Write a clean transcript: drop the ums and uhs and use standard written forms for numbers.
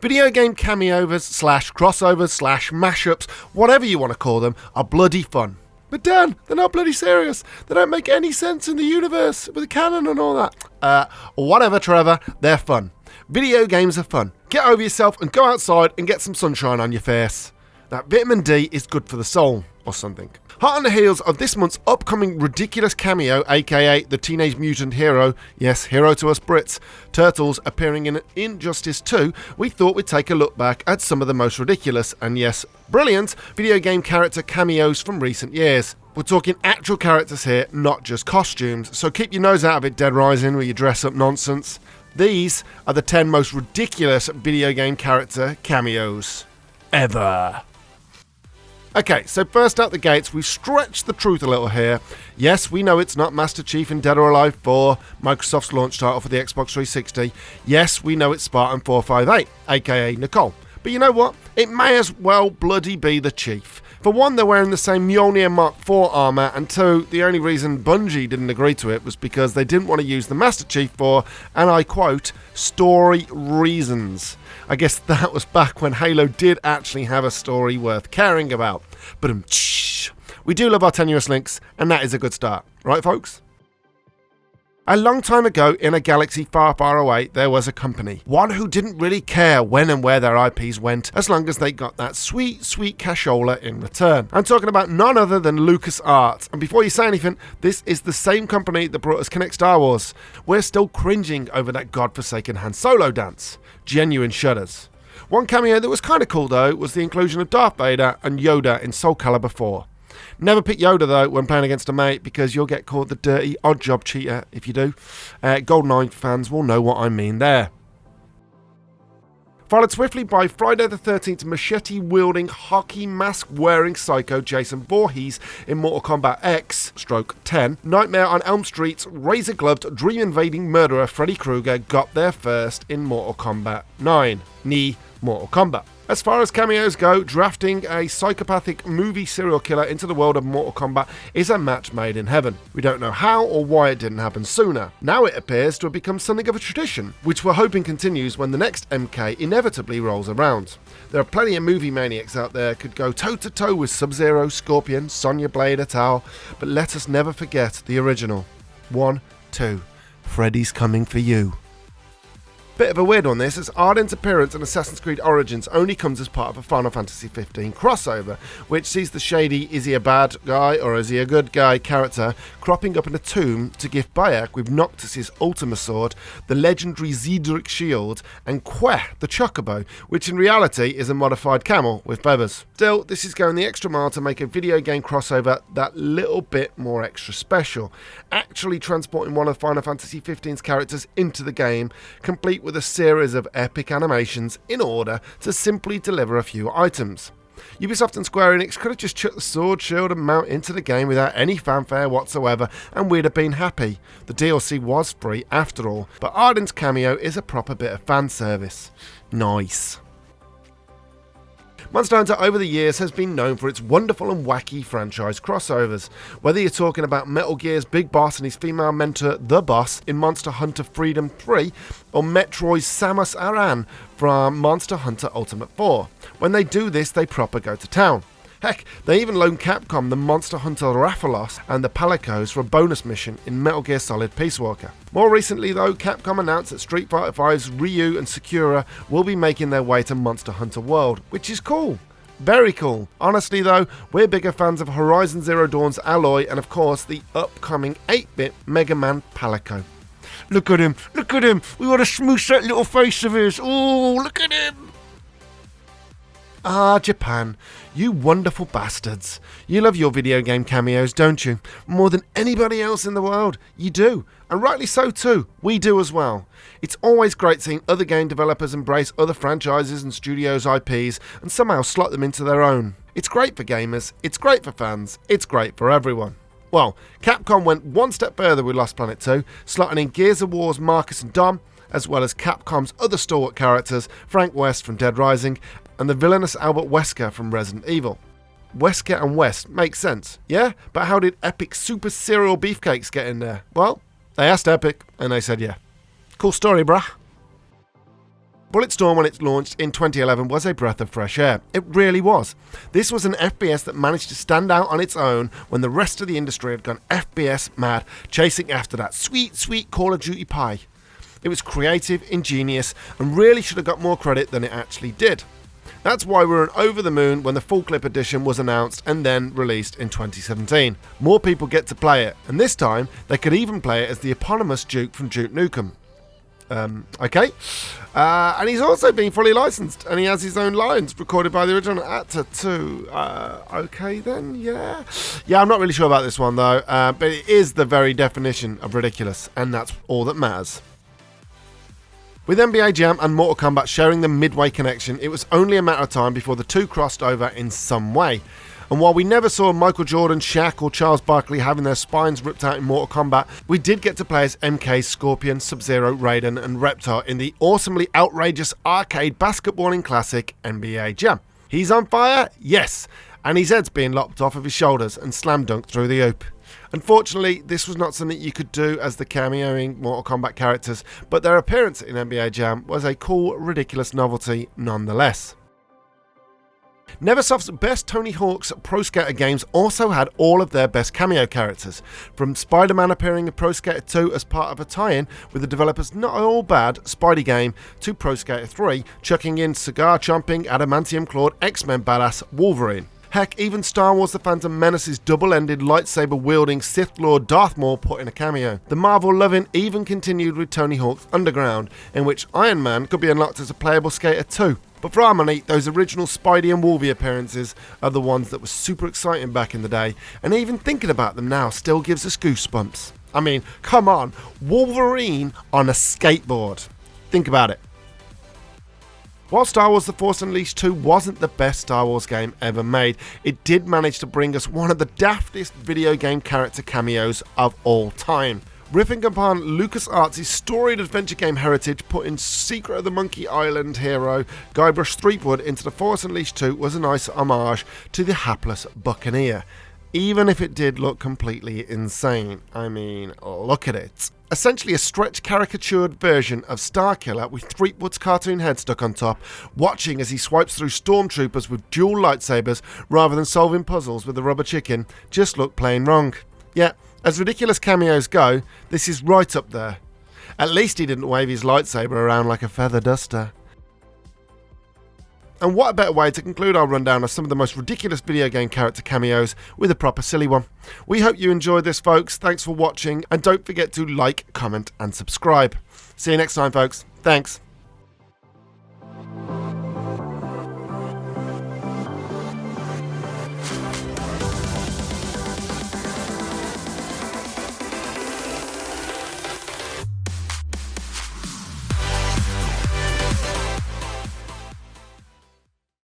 Video game cameos slash crossovers slash mashups, whatever you want to call them, are bloody fun. But Dan, they're not bloody serious. They don't make any sense in the universe with the canon and all that. Whatever, Trevor, they're fun. Video games are fun. Get over yourself and go outside and get some sunshine on your face. That vitamin D is good for the soul, or something. Hot on the heels of this month's upcoming ridiculous cameo, aka the Teenage Mutant Hero, yes, hero to us Brits, Turtles appearing in Injustice 2, we thought we'd take a look back at some of the most ridiculous and yes, brilliant video game character cameos from recent years. We're talking actual characters here, not just costumes, so keep your nose out of it, Dead Rising, with your dress-up nonsense. These are the 10 most ridiculous video game character cameos ever. Okay, so first out the gates, we've stretched the truth a little here. Yes, we know it's not Master Chief in Dead or Alive 4, Microsoft's launch title for the Xbox 360. Yes, we know it's Spartan 458, aka Nicole. But you know what? It may as well bloody be the Chief. For one, they're wearing the same Mjolnir Mark IV armour, and two, the only reason Bungie didn't agree to it was because they didn't want to use the Master Chief for, and I quote, story reasons. I guess that was back when Halo did actually have a story worth caring about. But we do love our tenuous links, and that is a good start. Right, folks? A long time ago, in a galaxy far, far away, there was a company. One who didn't really care when and where their IPs went, as long as they got that sweet, sweet cashola in return. I'm talking about none other than LucasArts. And before you say anything, this is the same company that brought us Kinect Star Wars. We're still cringing over that godforsaken Han Solo dance. Genuine shudders. One cameo that was kind of cool though was the inclusion of Darth Vader and Yoda in Soul Calibur 4. Never pick Yoda though when playing against a mate because you'll get called the dirty odd job cheater if you do. GoldenEye fans will know what I mean there. Followed swiftly by Friday the 13th machete-wielding, hockey mask-wearing psycho Jason Voorhees in Mortal Kombat X/10. Nightmare on Elm Street's razor-gloved, dream-invading murderer Freddy Krueger got there first in Mortal Kombat 9. Mortal Kombat. As far as cameos go, drafting a psychopathic movie serial killer into the world of Mortal Kombat is a match made in heaven. We don't know how or why it didn't happen sooner. Now it appears to have become something of a tradition, which we're hoping continues when the next MK inevitably rolls around. There are plenty of movie maniacs out there could go toe-to-toe with Sub-Zero, Scorpion, Sonya Blade et al., but let us never forget the original. 1, 2, Freddy's coming for you. Bit of a weird one this, as Ardyn's appearance in Assassin's Creed Origins only comes as part of a Final Fantasy 15 crossover, which sees the shady is he a bad guy or is he a good guy character cropping up in a tomb to gift Bayek with Noctis' Ultima Sword, the legendary Zedric Shield, and Queh the Chocobo, which in reality is a modified camel with feathers. Still, this is going the extra mile to make a video game crossover that little bit more extra special, actually transporting one of Final Fantasy 15's characters into the game, complete with a series of epic animations in order to simply deliver a few items. Ubisoft and Square Enix could have just chucked the sword, shield and mount into the game without any fanfare whatsoever and we'd have been happy. The DLC was free after all, but Ardyn's cameo is a proper bit of fan service. Nice. Monster Hunter over the years has been known for its wonderful and wacky franchise crossovers. Whether you're talking about Metal Gear's Big Boss and his female mentor, The Boss, in Monster Hunter Freedom 3, or Metroid's Samus Aran from Monster Hunter Ultimate 4. When they do this, they proper go to town. Heck, they even loaned Capcom the Monster Hunter Rathalos and the Palicos for a bonus mission in Metal Gear Solid Peace Walker. More recently though, Capcom announced that Street Fighter V's Ryu and Sakura will be making their way to Monster Hunter World, which is cool. Very cool. Honestly though, we're bigger fans of Horizon Zero Dawn's Alloy and of course the upcoming 8-bit Mega Man Palico. Look at him, we want to smoosh that little face of his. Oh, look at him. Ah, Japan, you wonderful bastards. You love your video game cameos, don't you? More than anybody else in the world. You do. And rightly so too. We do as well. It's always great seeing other game developers embrace other franchises and studios' IPs and somehow slot them into their own. It's great for gamers, it's great for fans, it's great for everyone. Well, Capcom went one step further with Lost Planet 2, slotting in Gears of War's Marcus and Dom, as well as Capcom's other stalwart characters, Frank West from Dead Rising, and the villainous Albert Wesker from Resident Evil. Wesker and West makes sense, yeah? But how did Epic Super Cereal Beefcakes get in there? Well, they asked Epic, and they said yeah. Cool story, bruh. Bulletstorm, when it launched in 2011, was a breath of fresh air. It really was. This was an FPS that managed to stand out on its own when the rest of the industry had gone FPS mad, chasing after that sweet, sweet Call of Duty pie. It was creative, ingenious, and really should have got more credit than it actually did. That's why we were over the moon when the full clip edition was announced and then released in 2017. More people get to play it, and this time they could even play it as the eponymous Duke from Duke Nukem. Okay. And he's also been fully licensed, and he has his own lines recorded by the original actor too. Okay then, yeah. Yeah, I'm not really sure about this one though, but it is the very definition of ridiculous, and that's all that matters. With NBA Jam and Mortal Kombat sharing the midway connection, it was only a matter of time before the two crossed over in some way. And while we never saw Michael Jordan, Shaq or Charles Barkley having their spines ripped out in Mortal Kombat, we did get to play as MK, Scorpion, Sub-Zero, Raiden and Reptar in the awesomely outrageous arcade basketballing classic NBA Jam. He's on fire? Yes. And his head's being lopped off of his shoulders and slam dunked through the hoop. Unfortunately, this was not something you could do as the cameoing Mortal Kombat characters, but their appearance in NBA Jam was a cool, ridiculous novelty nonetheless. Neversoft's best Tony Hawk's Pro Skater games also had all of their best cameo characters, from Spider-Man appearing in Pro Skater 2 as part of a tie-in with the developer's not all bad Spidey game, to Pro Skater 3 chucking in cigar-chomping, adamantium-clawed X-Men badass Wolverine. Heck, even Star Wars The Phantom Menace's double-ended lightsaber-wielding Sith Lord Darth Maul put in a cameo. The Marvel-loving even continued with Tony Hawk's Underground, in which Iron Man could be unlocked as a playable skater too. But for our money, those original Spidey and Wolvie appearances are the ones that were super exciting back in the day, and even thinking about them now still gives us goosebumps. I mean, come on, Wolverine on a skateboard. Think about it. While Star Wars The Force Unleashed 2 wasn't the best Star Wars game ever made, it did manage to bring us one of the daftest video game character cameos of all time. Riffing upon LucasArts' storied adventure game heritage, putting Secret of the Monkey Island hero Guybrush Threepwood into The Force Unleashed 2 was a nice homage to the hapless Buccaneer, even if it did look completely insane. I mean, look at it. Essentially a stretch caricatured version of Starkiller with Threepwood's cartoon head stuck on top, watching as he swipes through stormtroopers with dual lightsabers rather than solving puzzles with a rubber chicken, just looked plain wrong. Yeah, as ridiculous cameos go, this is right up there. At least he didn't wave his lightsaber around like a feather duster. And what a better way to conclude our rundown of some of the most ridiculous video game character cameos with a proper silly one. We hope you enjoyed this, folks. Thanks for watching, and don't forget to like, comment and subscribe. See you next time, folks. Thanks.